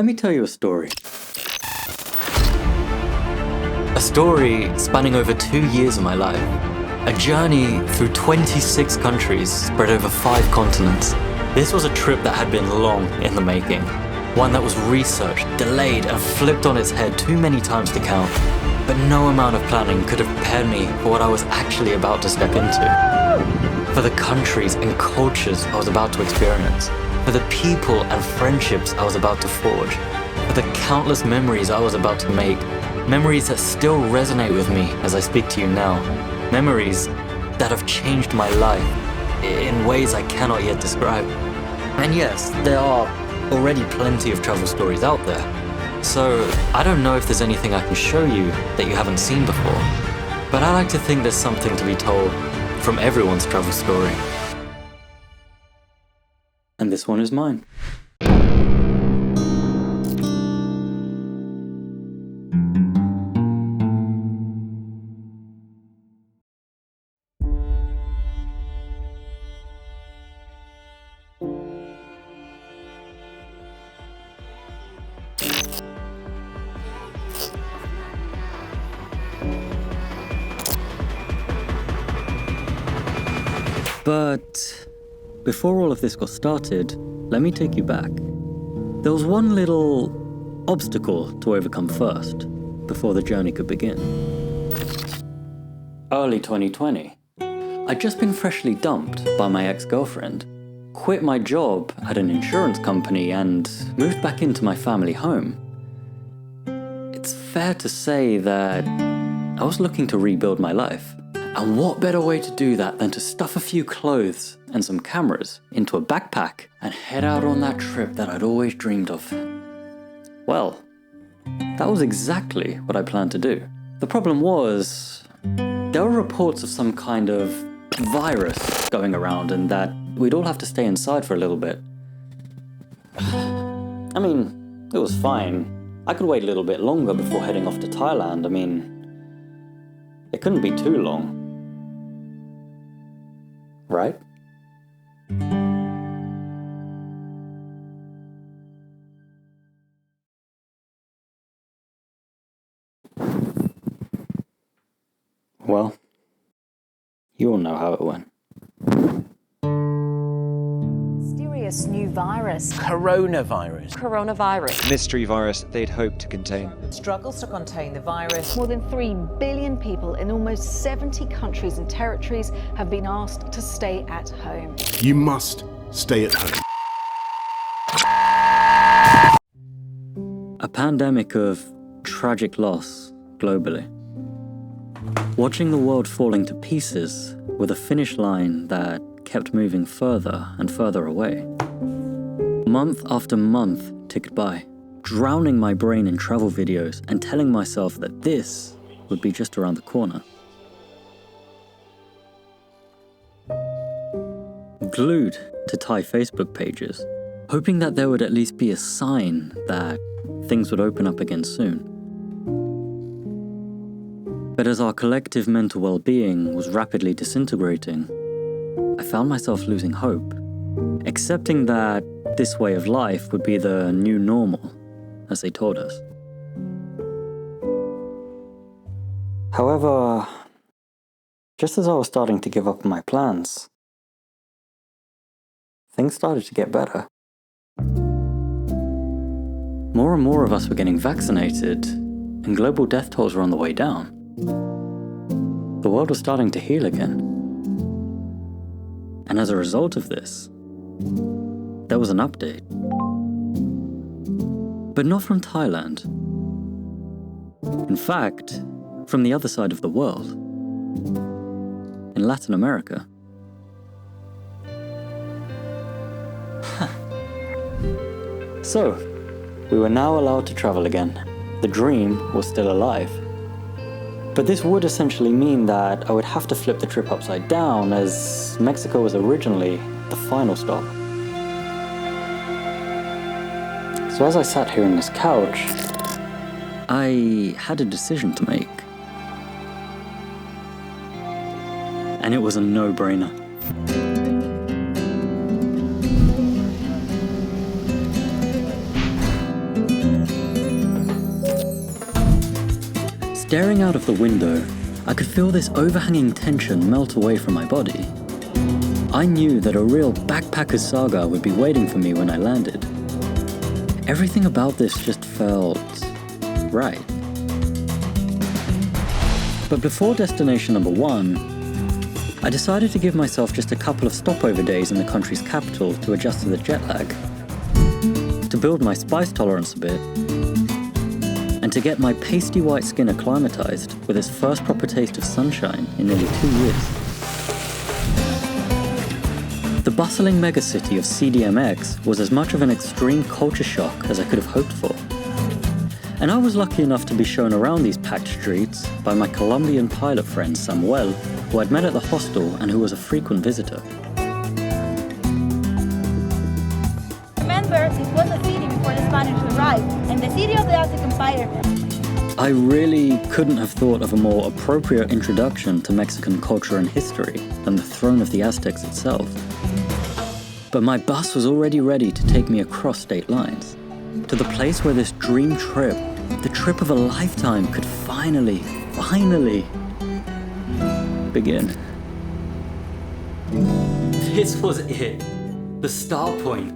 Let me tell you a story. A story spanning over 2 years of my life. A journey through 26 countries spread over 5 continents. This was a trip that had been long in the making. One that was researched, delayed, and flipped on its head too many times to count. But no amount of planning could have prepared me for what I was actually about to step into. For the countries and cultures I was about to experience. For the people and friendships I was about to forge. For the countless memories I was about to make. Memories that still resonate with me as I speak to you now. Memories that have changed my life in ways I cannot yet describe. And yes, there are already plenty of travel stories out there. So I don't know if there's anything I can show you that you haven't seen before. But I like to think there's something to be told from everyone's travel story. And this one is mine. But before all of this got started, let me take you back. There was one little obstacle to overcome first, before the journey could begin. Early 2020. I'd just been freshly dumped by my ex-girlfriend, quit my job at an insurance company, and moved back into my family home. It's fair to say that I was looking to rebuild my life. And what better way to do that than to stuff a few clothes and some cameras into a backpack and head out on that trip that I'd always dreamed of. Well, that was exactly what I planned to do. The problem was, there were reports of some kind of virus going around and that we'd all have to stay inside for a little bit. I mean, it was fine. I could wait a little bit longer before heading off to Thailand. I mean, it couldn't be too long. Right? Well, you all know how it went. Mysterious new virus. Coronavirus. Mystery virus they'd hoped to contain. Struggles to contain the virus. More than 3 billion people in almost 70 countries and territories have been asked to stay at home. You must stay at home. A pandemic of tragic loss globally. Watching the world falling to pieces with a finish line that kept moving further and further away. Month after month ticked by, drowning my brain in travel videos and telling myself that this would be just around the corner. Glued to Thai Facebook pages, hoping that there would at least be a sign that things would open up again soon. But as our collective mental well-being was rapidly disintegrating, I found myself losing hope, accepting that this way of life would be the new normal, as they told us. However, just as I was starting to give up on my plans, things started to get better. More and more of us were getting vaccinated, and global death tolls were on the way down. The world was starting to heal again. And as a result of this, there was an update. But not from Thailand. In fact, from the other side of the world. In Latin America. So, we were now allowed to travel again. The dream was still alive. But this would essentially mean that I would have to flip the trip upside down, as Mexico was originally the final stop. So as I sat here on this couch, I had a decision to make. And it was a no-brainer. Staring out of the window, I could feel this overhanging tension melt away from my body. I knew that a real backpacker's saga would be waiting for me when I landed. Everything about this just felt right. But before destination number 1, I decided to give myself just a couple of stopover days in the country's capital to adjust to the jet lag, to build my spice tolerance a bit, and to get my pasty white skin acclimatized with its first proper taste of sunshine in nearly 2 years. The bustling megacity of CDMX was as much of an extreme culture shock as I could have hoped for. And I was lucky enough to be shown around these packed streets by my Colombian pilot friend Samuel, who I'd met at the hostel and who was a frequent visitor. Remember, this was a city before the Spanish arrived, and the city of the Aztec Empire. I really couldn't have thought of a more appropriate introduction to Mexican culture and history than the throne of the Aztecs itself. But my bus was already ready to take me across state lines, to the place where this dream trip, the trip of a lifetime, could finally begin. This was it, the start point.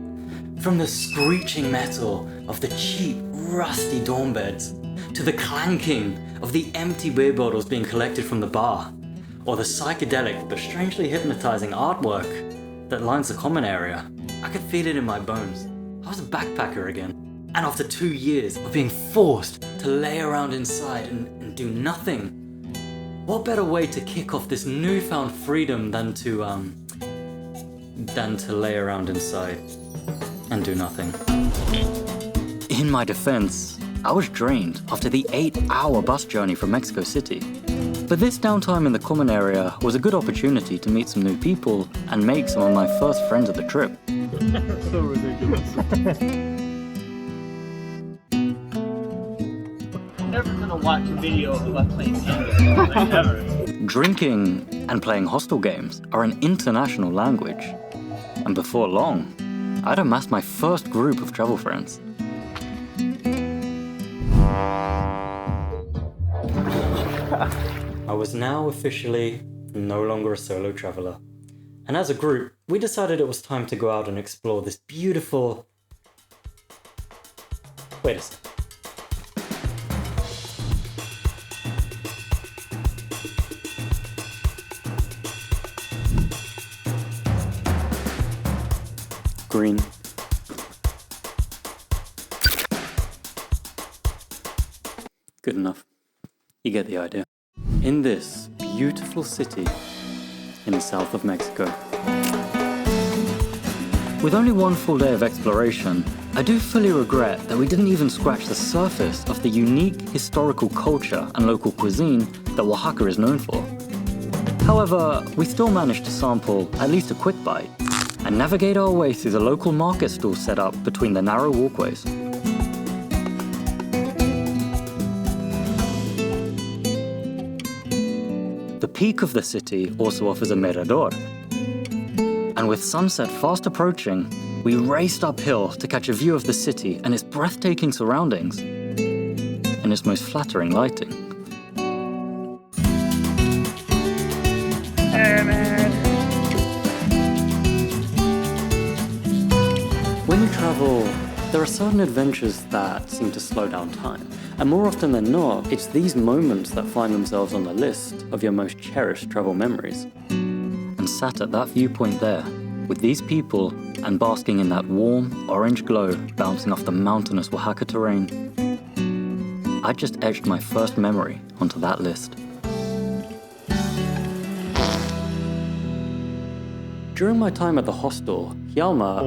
From the screeching metal of the cheap, rusty dorm beds, to the clanking of the empty beer bottles being collected from the bar, or the psychedelic but strangely hypnotizing artwork that lines the common area. I could feel it in my bones. I was a backpacker again. And after 2 years of being forced to lay around inside and do nothing, what better way to kick off this newfound freedom than to lay around inside and do nothing. In my defense, I was drained after the 8-hour bus journey from Mexico City. But this downtime in the common area was a good opportunity to meet some new people and make some of my first friends of the trip. So ridiculous. I'm never gonna watch a video of us playing Tango. Like, never. Drinking and playing hostel games are an international language. And before long, I'd amassed my first group of travel friends. I was now officially no longer a solo traveler. And as a group, we decided it was time to go out and explore this beautiful... Wait a sec. Green. Good enough. You get the idea. In this beautiful city in the south of Mexico. With only one full day of exploration, I do fully regret that we didn't even scratch the surface of the unique historical culture and local cuisine that Oaxaca is known for. However, we still managed to sample at least a quick bite and navigate our way through the local market stalls set up between the narrow walkways. The peak of the city also offers a mirador. And with sunset fast approaching, we raced uphill to catch a view of the city and its breathtaking surroundings and its most flattering lighting. Hey, man. When you travel, there are certain adventures that seem to slow down time. And more often than not, it's these moments that find themselves on the list of your most cherished travel memories. And sat at that viewpoint there, with these people and basking in that warm, orange glow bouncing off the mountainous Oaxaca terrain, I just etched my first memory onto that list. During my time at the hostel, Hjalmar,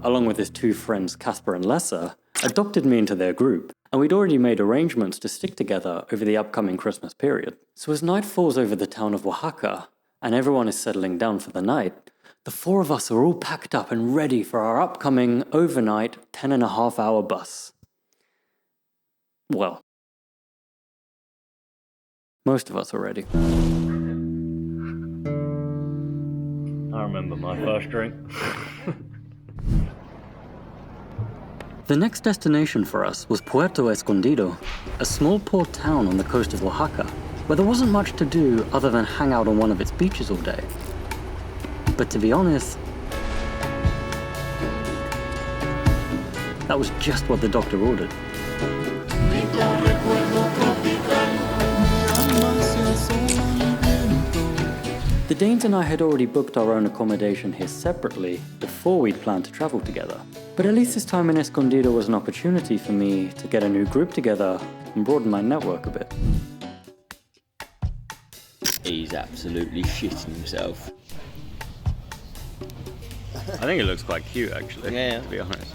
along with his 2 friends Casper and Lessa, adopted me into their group, and we'd already made arrangements to stick together over the upcoming Christmas period. So as night falls over the town of Oaxaca, and everyone is settling down for the night, the 4 of us are all packed up and ready for our upcoming overnight 10.5-hour bus. Well, most of us are ready. I remember my first drink. The next destination for us was Puerto Escondido, a small port town on the coast of Oaxaca, where there wasn't much to do other than hang out on one of its beaches all day. But to be honest, that was just what the doctor ordered. The Danes and I had already booked our own accommodation here separately before we'd planned to travel together. But at least this time in Escondido was an opportunity for me to get a new group together and broaden my network a bit. He's absolutely shitting himself. I think it looks quite cute, actually, Yeah. to be honest.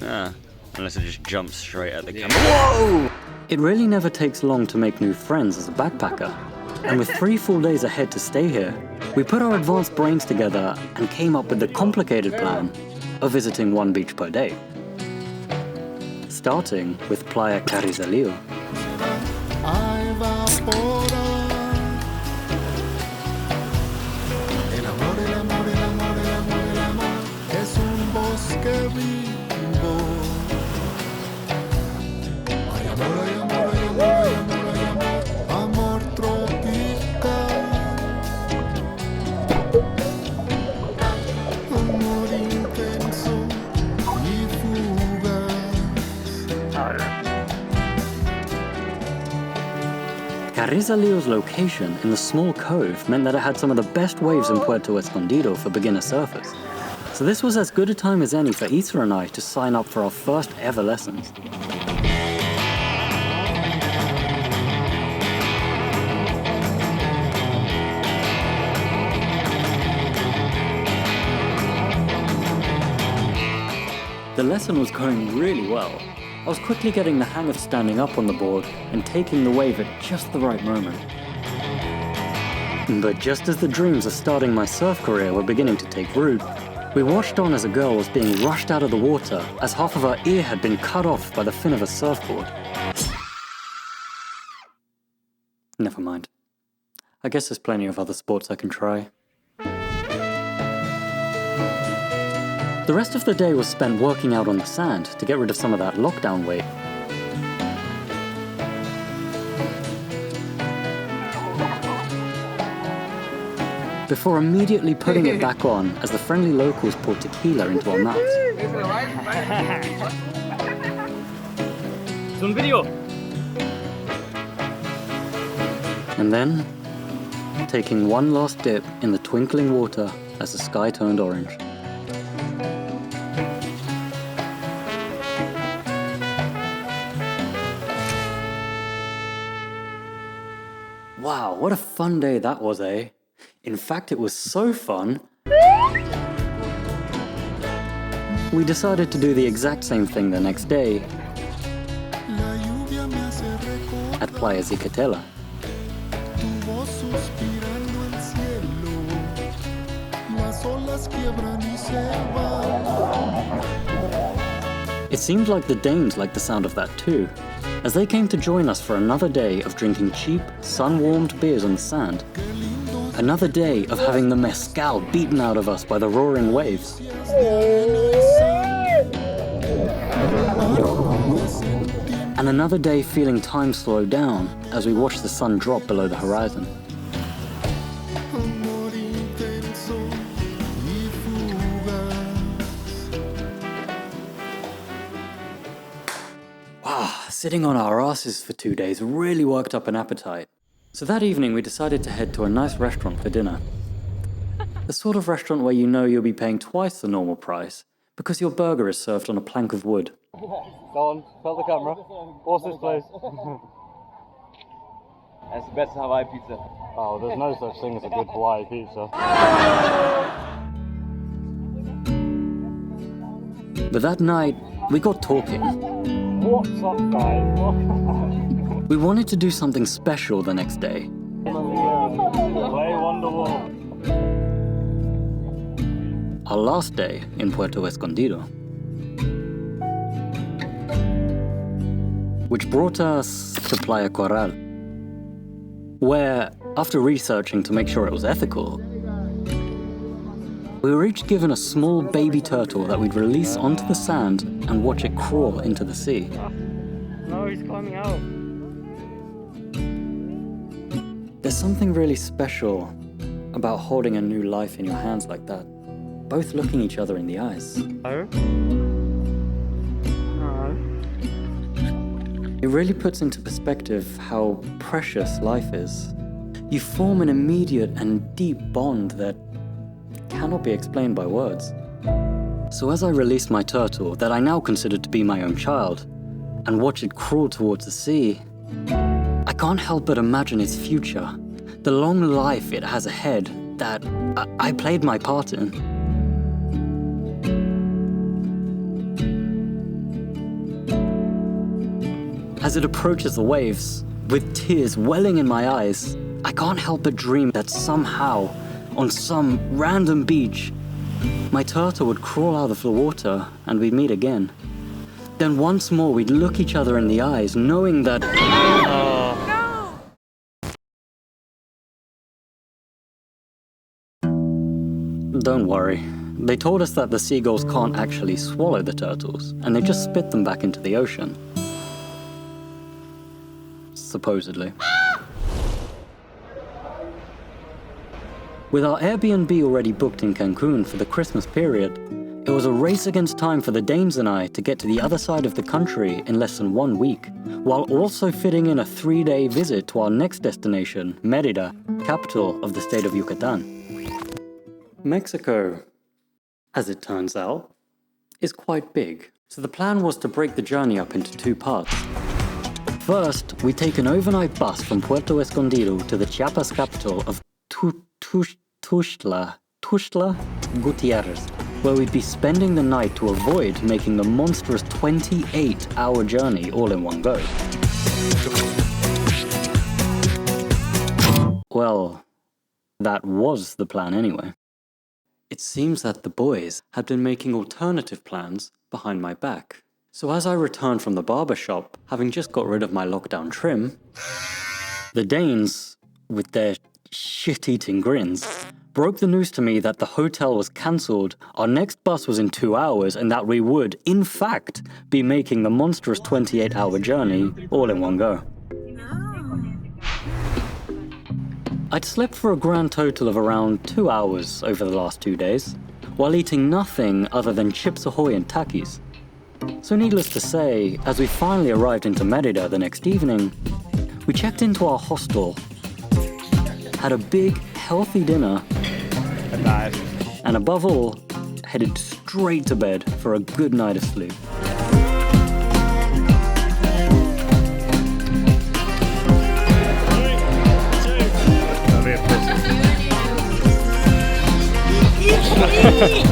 Yeah, unless it just jumps straight at the camera. Whoa! It really never takes long to make new friends as a backpacker. And with 3 full days ahead to stay here, we put our advanced brains together and came up with the complicated plan of visiting 1 beach per day. Starting with Playa Carrizalillo. Carrizalillo's location in the small cove meant that it had some of the best waves in Puerto Escondido for beginner surfers. So this was as good a time as any for Issa and I to sign up for our first ever lessons. The lesson was going really well. I was quickly getting the hang of standing up on the board and taking the wave at just the right moment. But just as the dreams of starting my surf career were beginning to take root, we watched on as a girl was being rushed out of the water as half of her ear had been cut off by the fin of a surfboard. Never mind. I guess there's plenty of other sports I can try. The rest of the day was spent working out on the sand to get rid of some of that lockdown weight. Before immediately putting it back on as the friendly locals poured tequila into our mouths. It's on video! And then, taking one last dip in the twinkling water as the sky turned orange. Wow, what a fun day that was, eh? In fact, it was so fun, we decided to do the exact same thing the next day at Playa Zicatela. It seemed like the Danes liked the sound of that too, as they came to join us for another day of drinking cheap, sun-warmed beers on the sand. Another day of having the mezcal beaten out of us by the roaring waves. And another day feeling time slow down as we watched the sun drop below the horizon. Sitting on our asses for 2 days really worked up an appetite. So that evening we decided to head to a nice restaurant for dinner. The sort of restaurant where you know you'll be paying twice the normal price because your burger is served on a plank of wood. Go on, tell the camera. What's this place? That's the best Hawaii pizza. Oh, there's no such thing as a good Hawaii pizza. But that night, we got talking. What's up, guys? We wanted to do something special the next day. Play Wonderwall. Our last day in Puerto Escondido. Which brought us to Playa Coral, where, after researching to make sure it was ethical, We were each given a small baby turtle that we'd release onto the sand and watch it crawl into the sea. No, he's climbing out. There's something really special about holding a new life in your hands like that, both looking each other in the eyes. Oh? It really puts into perspective how precious life is. You form an immediate and deep bond that cannot be explained by words. So as I released my turtle, that I now considered to be my own child, and watch it crawl towards the sea, I can't help but imagine its future, the long life it has ahead that I played my part in. As it approaches the waves, with tears welling in my eyes, I can't help but dream that somehow, on some random beach, my turtle would crawl out of the water and we'd meet again. Then once more we'd look each other in the eyes, knowing that... Don't worry. They told us that the seagulls can't actually swallow the turtles, and they just spit them back into the ocean. Supposedly. With our Airbnb already booked in Cancun for the Christmas period, it was a race against time for the Danes and I to get to the other side of the country in less than 1 week, while also fitting in a 3-day visit to our next destination, Merida, capital of the state of Yucatan. Mexico, as it turns out, is quite big, so the plan was to break the journey up into 2 parts. First, we take an overnight bus from Puerto Escondido to the Chiapas capital of Tuxtla Gutierrez, where we'd be spending the night to avoid making the monstrous 28-hour journey all in one go. Well, that was the plan anyway. It seems that the boys had been making alternative plans behind my back. So as I returned from the barber shop, having just got rid of my lockdown trim, the Danes, with their shit-eating grins, broke the news to me that the hotel was cancelled, our next bus was in 2 hours, and that we would, in fact, be making the monstrous 28-hour journey all in one go. I'd slept for a grand total of around 2 hours over the last 2 days, while eating nothing other than Chips Ahoy and Takis. So needless to say, as we finally arrived into Merida the next evening, we checked into our hostel, had a big, healthy dinner, and above all, headed straight to bed for a good night of sleep.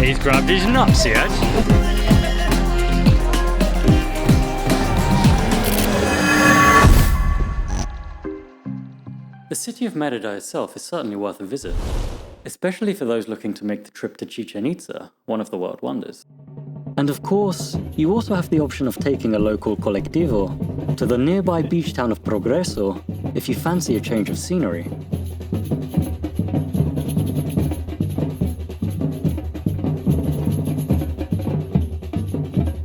He's grabbed his nuts, yes? The city of Merida itself is certainly worth a visit, especially for those looking to make the trip to Chichen Itza, one of the world wonders. And of course, you also have the option of taking a local colectivo to the nearby beach town of Progreso if you fancy a change of scenery.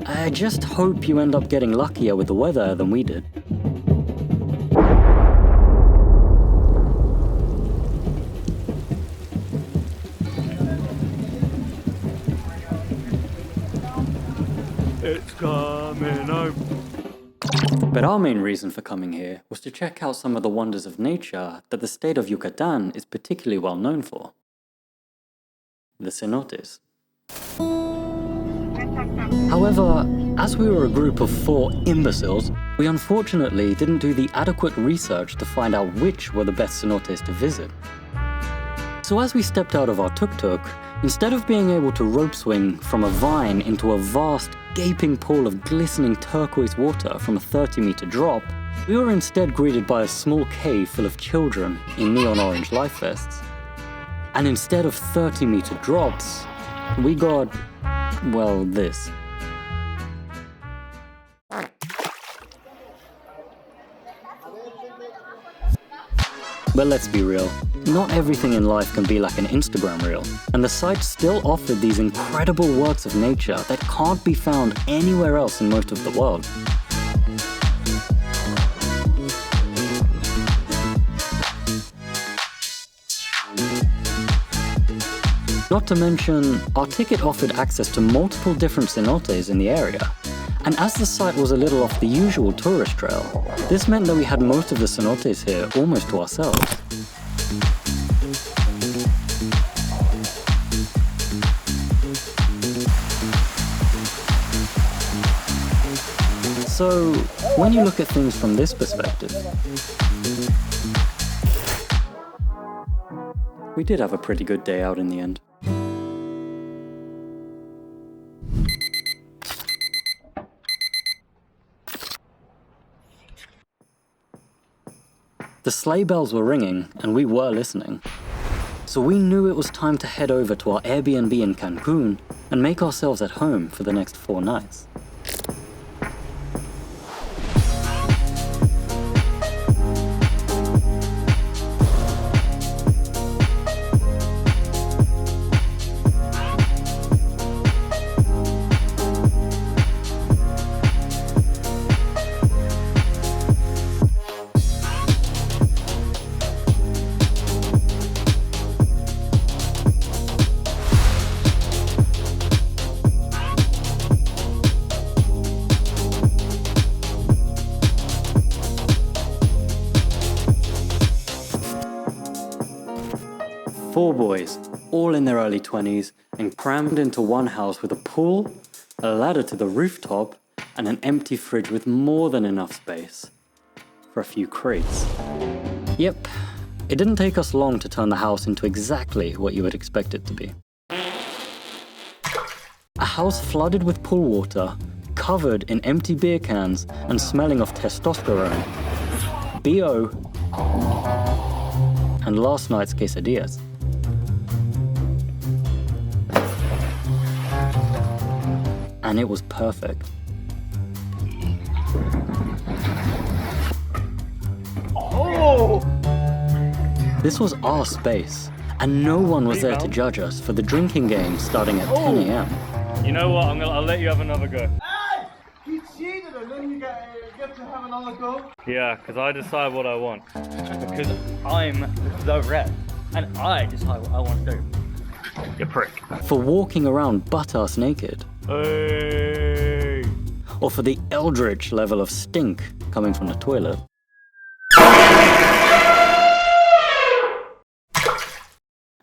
I just hope you end up getting luckier with the weather than we did. It's coming home. But our main reason for coming here was to check out some of the wonders of nature that the state of Yucatan is particularly well known for. The cenotes. However, as we were a group of 4 imbeciles, we unfortunately didn't do the adequate research to find out which were the best cenotes to visit. So as we stepped out of our tuk-tuk, instead of being able to rope swing from a vine into a vast, gaping pool of glistening turquoise water from a 30-meter drop, we were instead greeted by a small cave full of children in neon orange life vests. And instead of 30-meter drops, we got, well, this. But let's be real, not everything in life can be like an Instagram reel, and the site still offered these incredible works of nature that can't be found anywhere else in most of the world. Not to mention, our ticket offered access to multiple different cenotes in the area. And as the site was a little off the usual tourist trail, this meant that we had most of the cenotes here almost to ourselves. So, when you look at things from this perspective, we did have a pretty good day out in the end. The sleigh bells were ringing, and we were listening. So we knew it was time to head over to our Airbnb in Cancun and make ourselves at home for the next 4 nights. Four boys, all in their early 20s, and crammed into one house with a pool, a ladder to the rooftop, and an empty fridge with more than enough space for a few crates. Yep, it didn't take us long to turn the house into exactly what you would expect it to be. A house flooded with pool water, covered in empty beer cans, and smelling of testosterone, BO, and last night's quesadillas. And it was perfect. Oh! This was our space, and no one was there to judge us for the drinking game starting at 10 a.m. You know what? I'll let you have another go. Hey! He cheated and then you get to have another go? Yeah, because I decide what I want. Because I'm the rep, and I decide what I want to do. You prick. For walking around butt-ass naked. Hey! Or for the eldritch level of stink coming from the toilet.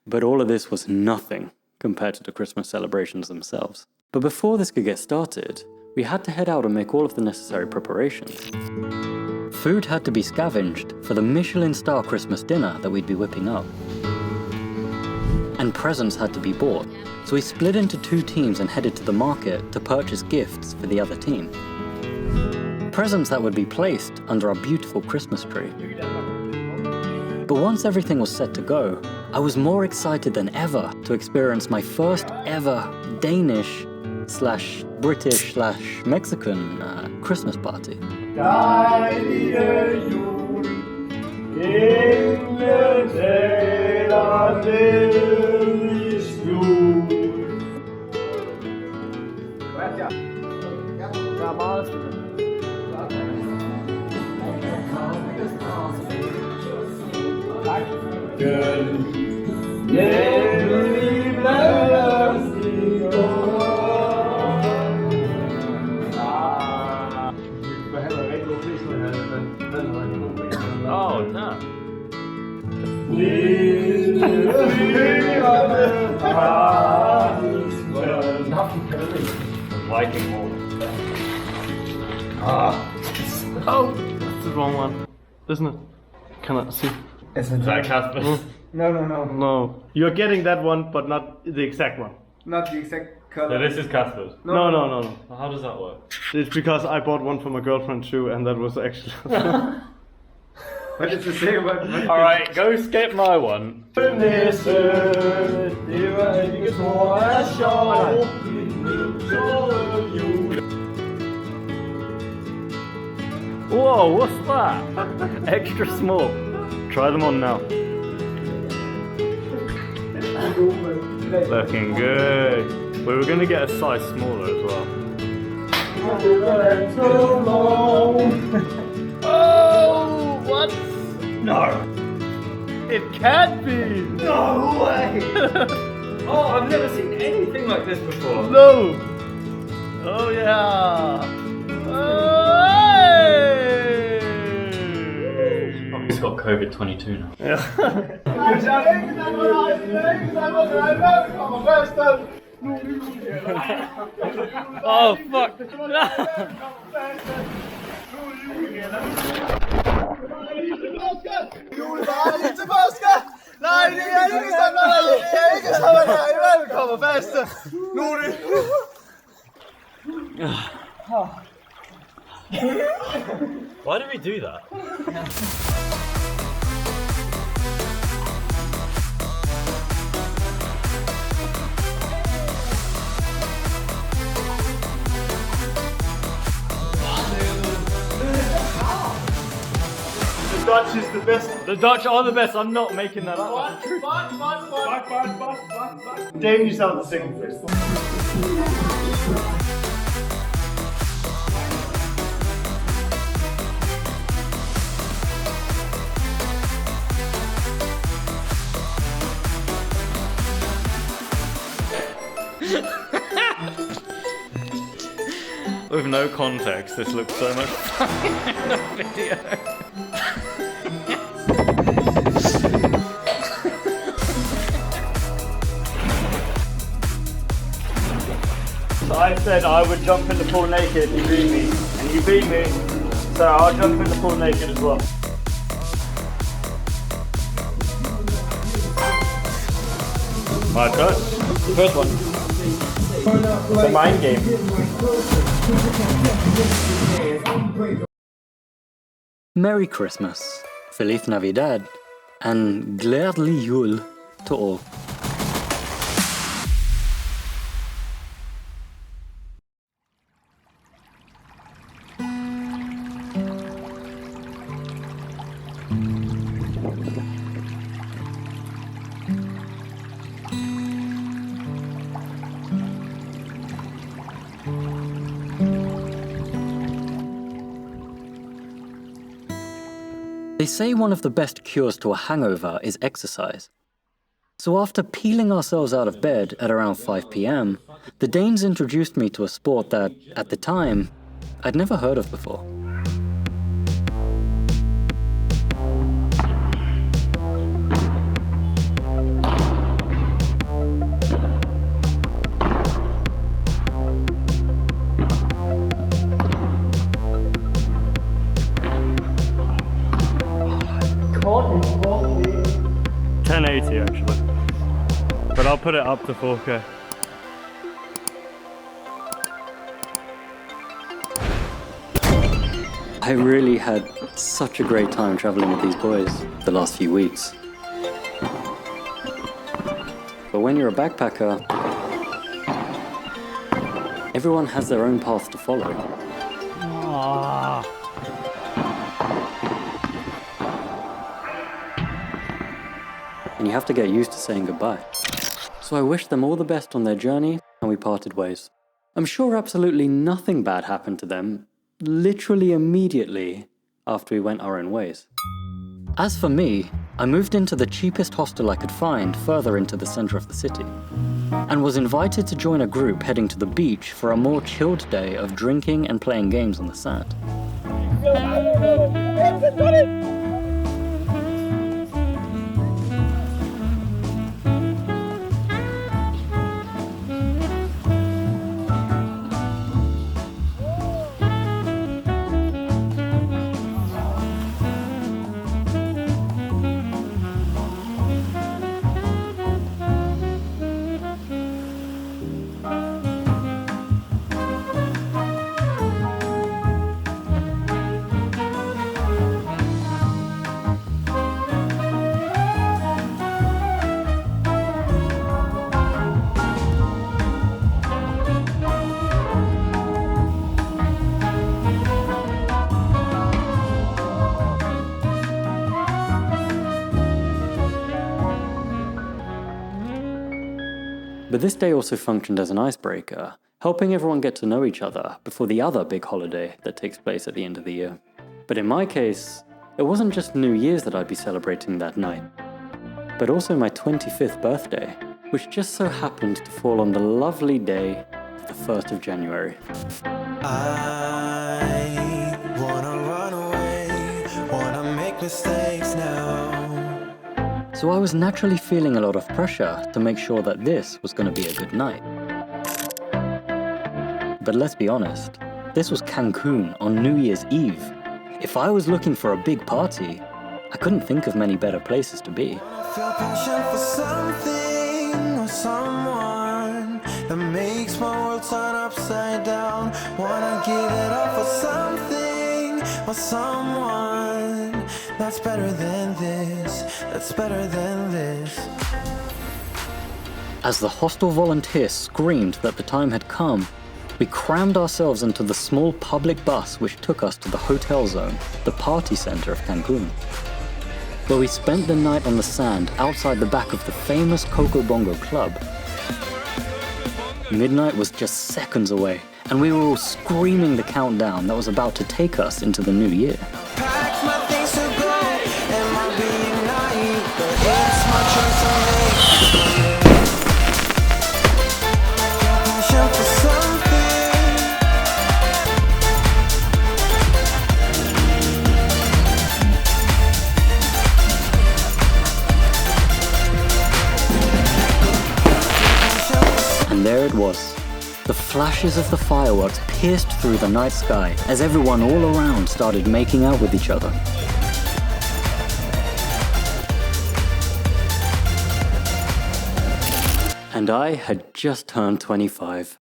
But all of this was nothing compared to the Christmas celebrations themselves. But before this could get started, we had to head out and make all of the necessary preparations. Food had to be scavenged for the Michelin-star Christmas dinner that we'd be whipping up. And presents had to be bought, so we split into 2 teams and headed to the market to purchase gifts for the other team. Presents that would be placed under our beautiful Christmas tree. But once everything was set to go, I was more excited than ever to experience my first ever Danish/British/Mexican Christmas party. Oh, no. Viking hole. Oh, that's the wrong one, isn't it? Cannot see. Is it that Casper? No. No. You're getting that one, but not the exact one. Not the exact color. Yeah, this is Casper's. No. No. How does that work? It's because I bought one for my girlfriend too, and that was actually... What does it say about... Alright, go skip my one. Whoa, what's that? Extra small. Try them on now. Looking good. We were going to get a size smaller as well. Oh, what? No. It can't be. No way. Oh, I've never seen anything like this before. No. Oh yeah. Hey. Oh, he's got COVID-22 now. Yeah. Oh fuck! Why did we do that? The Dutch is the best. The Dutch are the best. I'm not making that up. Danish are the second best. With no context, this looks so much fun in the video. So I said I would jump in the pool naked if you beat me, and you beat me, so I'll jump in the pool naked as well. My turn. First one. It's a mind game. Merry Christmas, Feliz Navidad, and Gladly Yule to all. They say one of the best cures to a hangover is exercise. So after peeling ourselves out of bed at around 5 p.m, the Danes introduced me to a sport that, at the time, I'd never heard of before. Actually, but I'll put it up to 4K. I really had such a great time traveling with these boys the last few weeks. But when you're a backpacker, everyone has their own path to follow. Aww. And you have to get used to saying goodbye. So I wished them all the best on their journey, and we parted ways. I'm sure absolutely nothing bad happened to them, literally immediately after we went our own ways. As for me, I moved into the cheapest hostel I could find further into the center of the city, and was invited to join a group heading to the beach for a more chilled day of drinking and playing games on the sand. But this day also functioned as an icebreaker, helping everyone get to know each other before the other big holiday that takes place at the end of the year. But in my case, it wasn't just New Year's that I'd be celebrating that night, but also my 25th birthday, which just so happened to fall on the lovely day of the 1st of January. I wanna run away, wanna make mistakes now. So I was naturally feeling a lot of pressure to make sure that this was going to be a good night. But let's be honest, this was Cancun on New Year's Eve. If I was looking for a big party, I couldn't think of many better places to be. I feel passion for something or someone that makes my world turn upside down. Wanna give it up for something or someone that's better than this, that's better than this. As the hostel volunteer screamed that the time had come, we crammed ourselves into the small public bus which took us to the hotel zone, the party center of Cancun, where we spent the night on the sand outside the back of the famous Coco Bongo Club. Midnight was just seconds away, and we were all screaming the countdown that was about to take us into the new year. Pack my things to go, and my being naive, but it's my choice to make. Passion for something. And there it was. The flashes of the fireworks pierced through the night sky as everyone all around started making out with each other. And I had just turned 25.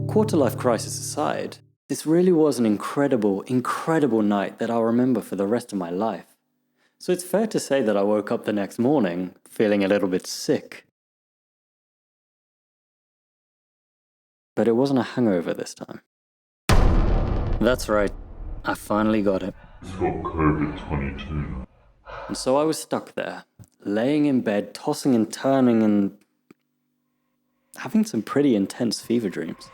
Quarter-life crisis aside, this really was an incredible, incredible night that I'll remember for the rest of my life. So it's fair to say that I woke up the next morning feeling a little bit sick. But it wasn't a hangover this time. That's right, I finally got it. It's got COVID-22. And so I was stuck there, laying in bed, tossing and turning and having some pretty intense fever dreams.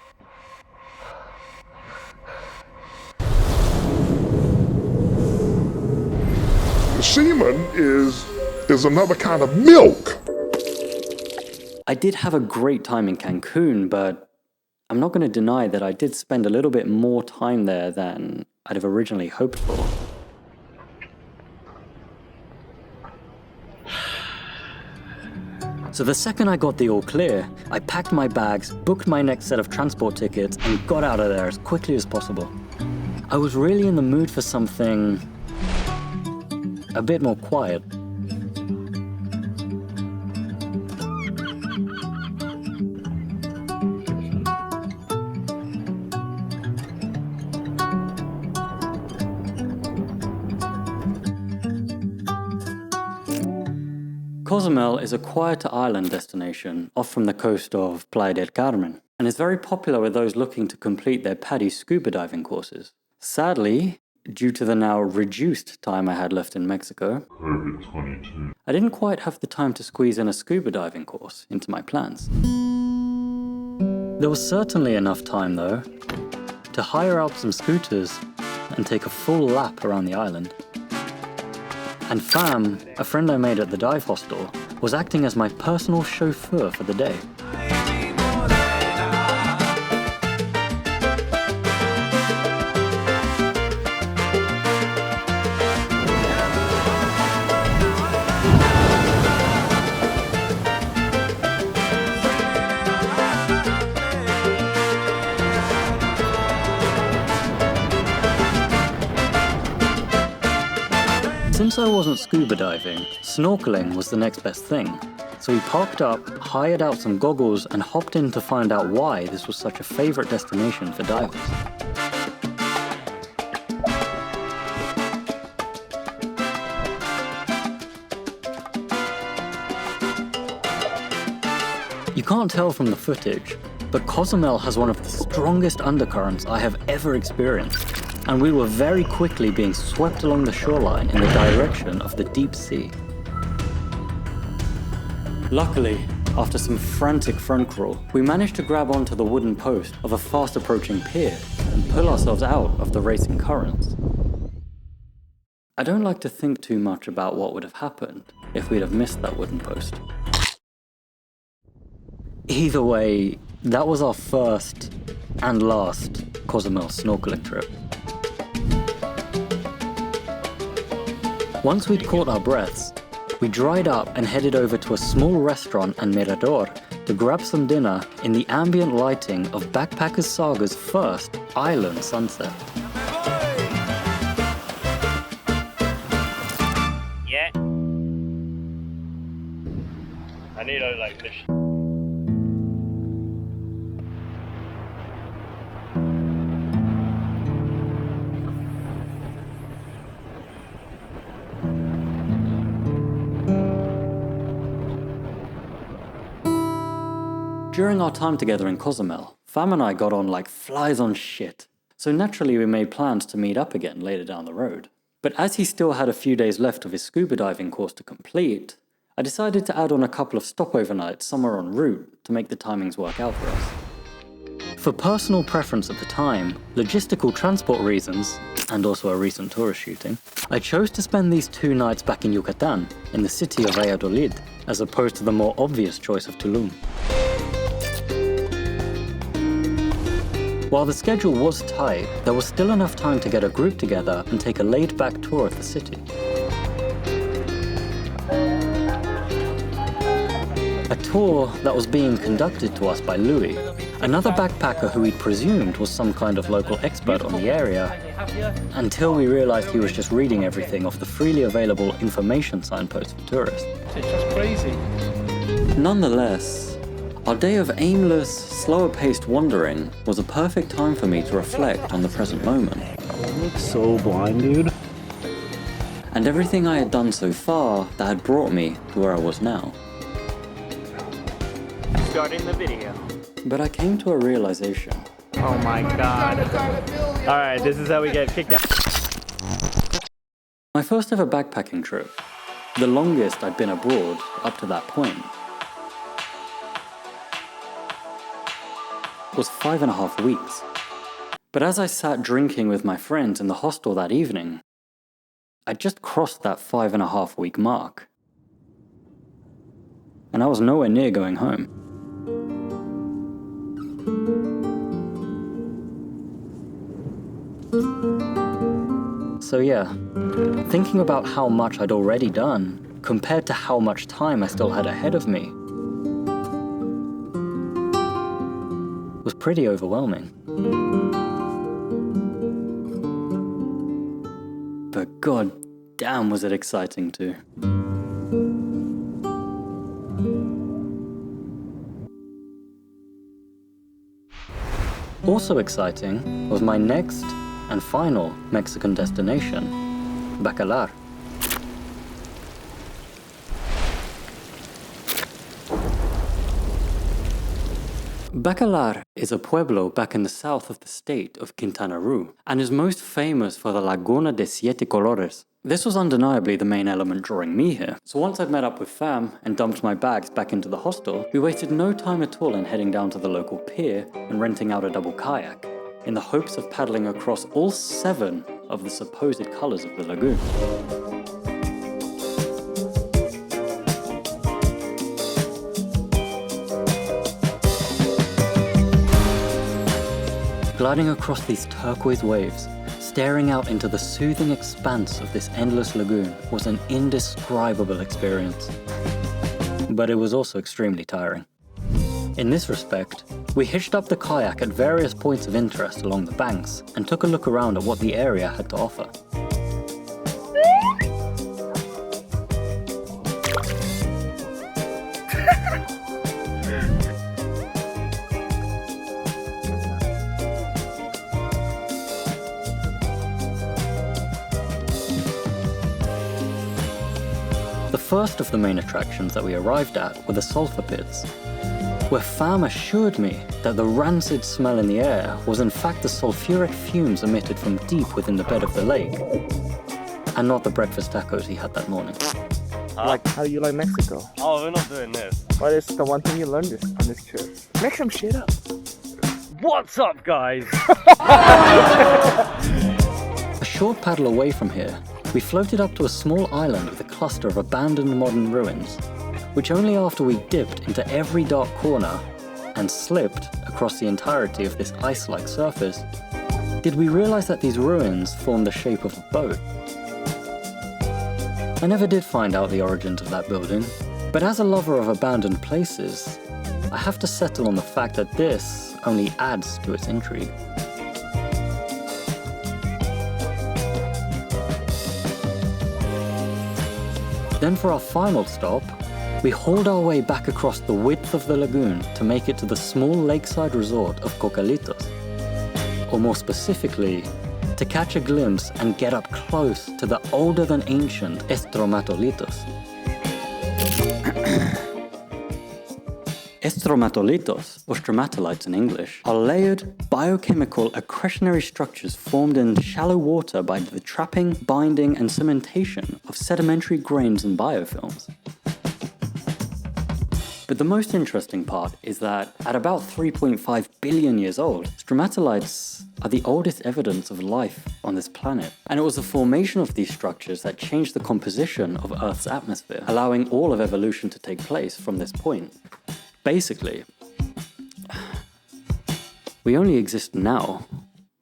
Semen is another kind of milk. I did have a great time in Cancun, but I'm not going to deny that I did spend a little bit more time there than I'd have originally hoped for. So the second I got the all clear, I packed my bags, booked my next set of transport tickets, and got out of there as quickly as possible. I was really in the mood for something a bit more quiet. Cozumel is a quieter island destination off from the coast of Playa del Carmen, and is very popular with those looking to complete their PADI scuba diving courses. Sadly, due to the now reduced time I had left in Mexico, COVID-22. I didn't quite have the time to squeeze in a scuba diving course into my plans. There was certainly enough time, though, to hire out some scooters and take a full lap around the island. And Fam, a friend I made at the dive hostel, was acting as my personal chauffeur for the day. Since I wasn't scuba diving, snorkeling was the next best thing. So we parked up, hired out some goggles, and hopped in to find out why this was such a favorite destination for divers. You can't tell from the footage, but Cozumel has one of the strongest undercurrents I have ever experienced, and we were very quickly being swept along the shoreline in the direction of the deep sea. Luckily, after some frantic front crawl, we managed to grab onto the wooden post of a fast-approaching pier and pull ourselves out of the racing currents. I don't like to think too much about what would have happened if we'd have missed that wooden post. Either way, that was our first and last Cozumel snorkeling trip. Once we'd caught our breaths, we dried up and headed over to a small restaurant and mirador to grab some dinner in the ambient lighting of Backpackers Saga's first island sunset. Yeah. I need a like mission. During our time together in Cozumel, Fam and I got on like flies on shit, so naturally we made plans to meet up again later down the road. But as he still had a few days left of his scuba diving course to complete, I decided to add on a couple of stopover nights somewhere en route to make the timings work out for us. For personal preference at the time, logistical transport reasons, and also a recent tourist shooting, I chose to spend these 2 nights back in Yucatan, in the city of Valladolid, as opposed to the more obvious choice of Tulum. While the schedule was tight, there was still enough time to get a group together and take a laid-back tour of the city. A tour that was being conducted to us by Louis, another backpacker who we'd presumed was some kind of local expert on the area, until we realized he was just reading everything off the freely available information signposts for tourists. It's just crazy. Nonetheless, our day of aimless, slower-paced wandering was a perfect time for me to reflect on the present moment. I look so blind, dude. And everything I had done so far that had brought me to where I was now. Starting the video. But I came to a realization. Oh my god. Alright, this is how we get kicked out. My first ever backpacking trip, the longest I'd been abroad up to that point, was 5.5 weeks. But as I sat drinking with my friends in the hostel that evening, I just crossed that 5.5 week mark. And I was nowhere near going home. So yeah, thinking about how much I'd already done, compared to how much time I still had ahead of me, was pretty overwhelming. But god damn was it exciting too. Also exciting was my next and final Mexican destination, Bacalar. Bacalar is a pueblo back in the south of the state of Quintana Roo, and is most famous for the Laguna de Siete Colores. This was undeniably the main element drawing me here, so once I'd met up with fam and dumped my bags back into the hostel, we wasted no time at all in heading down to the local pier and renting out a double kayak, in the hopes of paddling across all 7 of the supposed colours of the lagoon. Gliding across these turquoise waves, staring out into the soothing expanse of this endless lagoon was an indescribable experience. But it was also extremely tiring. In this respect, we hitched up the kayak at various points of interest along the banks and took a look around at what the area had to offer. The first of the main attractions that we arrived at were the sulfur pits. where fam assured me that the rancid smell in the air was in fact the sulfuric fumes emitted from deep within the bed of the lake, and not the breakfast tacos he had that morning. Like, how do you like Mexico? Oh, we're not doing this. What is the one thing you learned on this trip? Make some shit up. What's up, guys? A short paddle away from here, we floated up to a small island with a cluster of abandoned modern ruins, which only after we dipped into every dark corner and slipped across the entirety of this ice-like surface, did we realize that these ruins formed the shape of a boat. I never did find out the origins of that building, but as a lover of abandoned places, I have to settle on the fact that this only adds to its intrigue. Then for our final stop, we hauled our way back across the width of the lagoon to make it to the small lakeside resort of Cocalitos, or more specifically, to catch a glimpse and get up close to the older than ancient Estromatolitos. Estromatolitos, or stromatolites in English, are layered biochemical accretionary structures formed in shallow water by the trapping, binding, and cementation of sedimentary grains and biofilms. But the most interesting part is that at about 3.5 billion years old, stromatolites are the oldest evidence of life on this planet. And it was the formation of these structures that changed the composition of Earth's atmosphere, allowing all of evolution to take place from this point. Basically, we only exist now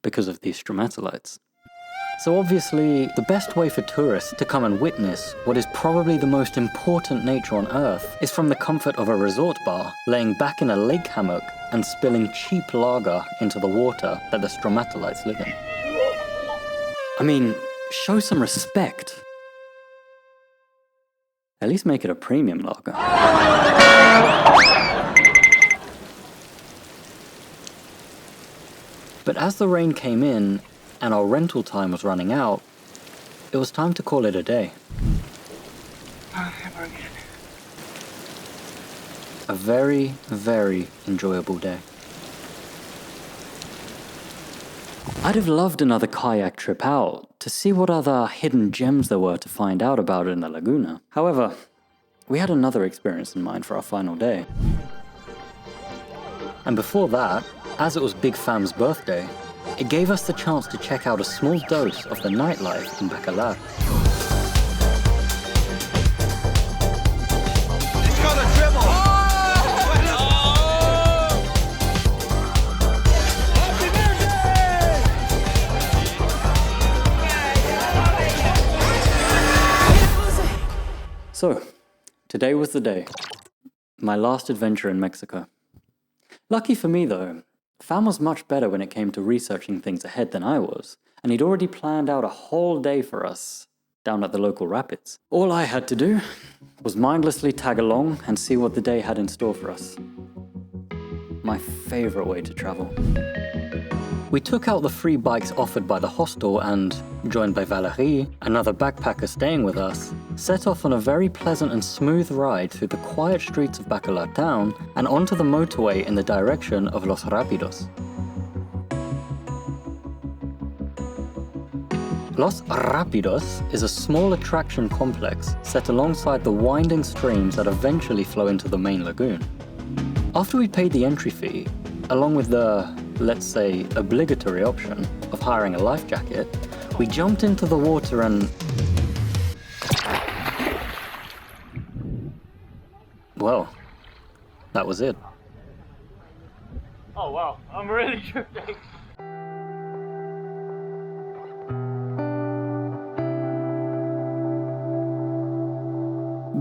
because of these stromatolites. So obviously, the best way for tourists to come and witness what is probably the most important nature on Earth is from the comfort of a resort bar, laying back in a lake hammock and spilling cheap lager into the water that the stromatolites live in. I mean, show some respect. At least make it a premium lager. But as the rain came in, and our rental time was running out, it was time to call it a day. A very, very enjoyable day. I'd have loved another kayak trip out to see what other hidden gems there were to find out about in the Laguna. However, we had another experience in mind for our final day. And before that, as it was Big Fam's birthday, it gave us the chance to check out a small dose of the nightlife in Bacalar. So, today was the day. My last adventure in Mexico. Lucky for me though, Fam was much better when it came to researching things ahead than I was, and he'd already planned out a whole day for us down at the local rapids. All I had to do was mindlessly tag along and see what the day had in store for us. My favorite way to travel. We took out the free bikes offered by the hostel and, joined by Valerie, another backpacker staying with us, set off on a very pleasant and smooth ride through the quiet streets of Bacalar town and onto the motorway in the direction of Los Rapidos. Los Rapidos is a small attraction complex set alongside the winding streams that eventually flow into the main lagoon. After we paid the entry fee, along with the, let's say, obligatory option of hiring a life jacket, we jumped into the water and... well, that was it. Oh wow, I'm really tripping.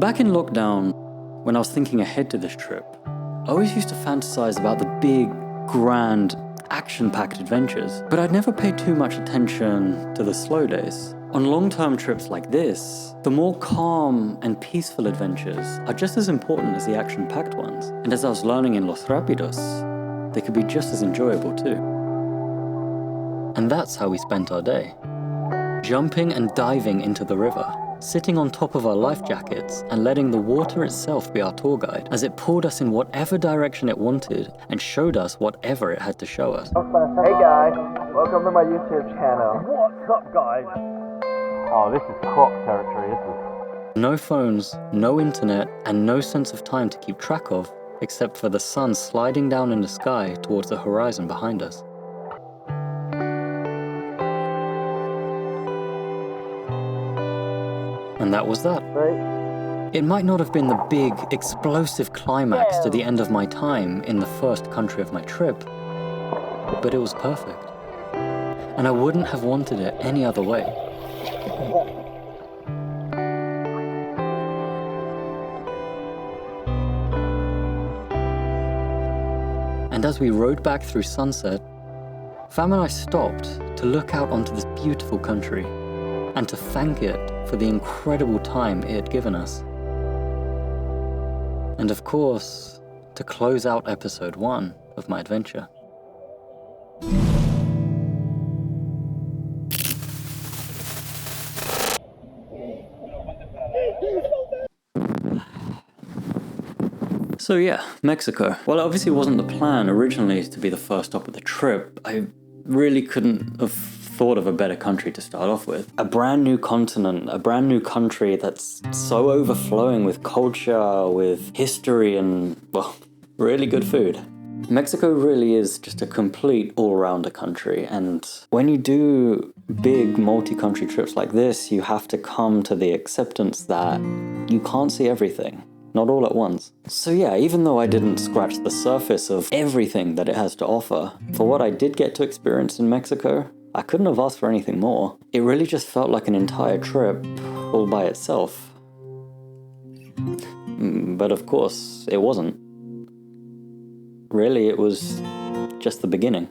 Back in lockdown, when I was thinking ahead to this trip, I always used to fantasize about the big, grand, action-packed adventures, but I'd never paid too much attention to the slow days. On long-term trips like this, the more calm and peaceful adventures are just as important as the action-packed ones. And as I was learning in Los Rapidos, they could be just as enjoyable too. And that's how we spent our day. Jumping and diving into the river, sitting on top of our life jackets and letting the water itself be our tour guide as it pulled us in whatever direction it wanted and showed us whatever it had to show us. Hey guys, welcome to my YouTube channel. What's up guys? Oh, this is croc territory, this is. No phones, no internet, and no sense of time to keep track of, except for the sun sliding down in the sky towards the horizon behind us. And that was that. Right. It might not have been the big, explosive climax to the end of my time in the first country of my trip, but it was perfect. And I wouldn't have wanted it any other way. And as we rode back through sunset, Fam and I stopped to look out onto this beautiful country and to thank it for the incredible time it had given us. And of course, to close out episode 1 of my adventure. So yeah, Mexico. Well, it obviously wasn't the plan originally to be the first stop of the trip. I really couldn't have thought of a better country to start off with. A brand new continent, a brand new country that's so overflowing with culture, with history, and, well, really good food. Mexico really is just a complete all-rounder country, and when you do big multi-country trips like this, you have to come to the acceptance that you can't see everything. Not all at once. So yeah, even though I didn't scratch the surface of everything that it has to offer, for what I did get to experience in Mexico, I couldn't have asked for anything more. It really just felt like an entire trip all by itself. But of course, it wasn't. Really, it was just the beginning.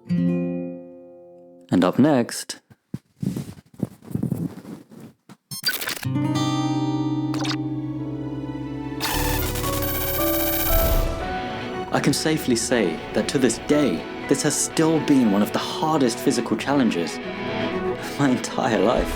And up next... I can safely say that to this day, this has still been one of the hardest physical challenges of my entire life.